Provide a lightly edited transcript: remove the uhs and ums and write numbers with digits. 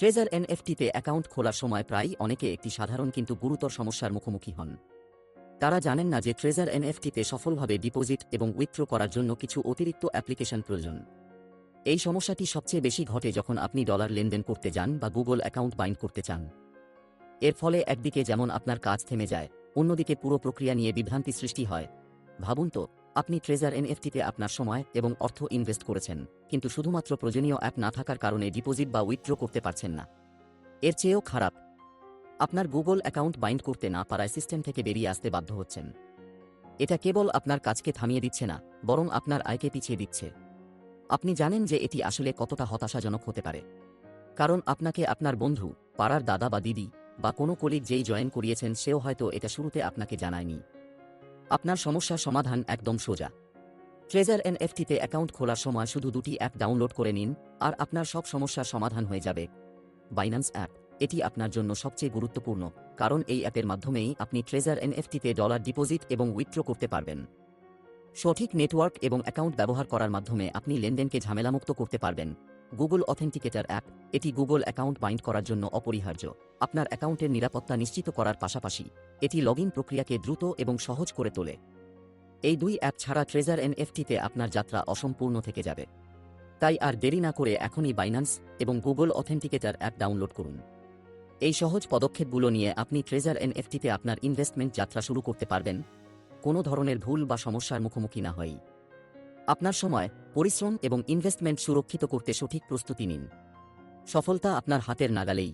Treasure এনএফটিতে account খোলার সময় প্রায়ই অনেকে একটি সাধারণ কিন্তু গুরুতর সমস্যার মুখোমুখি হন। তারা জানেন না যে ট্রেজার এনএফটিতে সফলভাবে ডিপোজিট এবং উইথড্র করার জন্য কিছু অতিরিক্ত অ্যাপ্লিকেশন প্রয়োজন। এই সমস্যাটি সবচেয়ে বেশি ঘটে যখন আপনি ডলার লেনদেন করতে যান বা গুগল অ্যাকাউন্ট বাইন্ড করতে চান। এর ফলে একদিকে যেমন আপনার কাজ থেমে যায়, অন্যদিকে পুরো প্রক্রিয়া নিয়ে বিভ্রান্তি সৃষ্টি হয়। ভাবুন তো, আপনি ট্রেজার এনএফটিতে আপনার সময় এবং অর্থ ইনভেস্ট করেছেন, কিন্তু শুধুমাত্র প্রয়োজনীয় অ্যাপ না থাকার কারণে ডিপোজিট বা উইথড্র করতে পারছেন না। এর চেয়েও খারাপ, আপনার গুগল অ্যাকাউন্ট বাইন্ড করতে না পারায় সিস্টেম থেকে বেরিয়ে আসতে বাধ্য হচ্ছেন। এটা কেবল আপনার কাজকে থামিয়ে দিচ্ছে না, বরং আপনার আয়কে পিছিয়ে দিচ্ছে। আপনি জানেন যে এটি আসলে কতটা হতাশাজনক হতে পারে, কারণ আপনাকে আপনার বন্ধু, পাড়ার দাদা বা দিদি বা কোনো কলিগ যেই জয়েন করিয়েছেন সেও হয়তো এটা শুরুতে আপনাকে জানায়নি। আপনার সমস্যার সমাধান একদম সোজা। ট্রেজার এনএফটিতে অ্যাকাউন্ট খোলার সময় শুধু দুটি অ্যাপ ডাউনলোড করে নিন, আর আপনার সব সমস্যার সমাধান হয়ে যাবে। বাইন্যান্স অ্যাপ, এটি আপনার জন্য সবচেয়ে গুরুত্বপূর্ণ, কারণ এই অ্যাপের মাধ্যমেই আপনি ট্রেজার এনএফটিতে ডলার ডিপোজিট এবং উইথড্র করতে পারবেন। সঠিক নেটওয়ার্ক এবং অ্যাকাউন্ট ব্যবহার করার মাধ্যমে আপনি লেনদেনকে ঝামেলামুক্ত করতে পারবেন। গুগল অথেন্টিকেটর অ্যাপ, এটি গুগল অ্যাকাউন্ট বাইন্ড করার জন্য অপরিহার্য। আপনার অ্যাকাউন্টের নিরাপত্তা নিশ্চিত করার পাশাপাশি এটি লগইন প্রক্রিয়াকে দ্রুত এবং সহজ করে তোলে। এই দুই অ্যাপ ছাড়া ট্রেজার এনএফটিতে আপনার যাত্রা অসম্পূর্ণ থেকে যাবে। তাই আর দেরি না করে এখনই বাইন্যান্স এবং গুগল অথেন্টিকেটর অ্যাপ ডাউনলোড করুন। এই সহজ পদক্ষেপগুলো নিয়ে আপনি ট্রেজার এনএফটিতে আপনার ইনভেস্টমেন্ট যাত্রা শুরু করতে পারবেন, কোনো ধরনের ভুল বা সমস্যার মুখোমুখি না হয়েই। আপনার সময়, পরিশ্রম এবং ইনভেস্টমেন্ট সুরক্ষিত করতে সঠিক প্রস্তুতি নিন। সফলতা আপনার হাতের নাগালেই।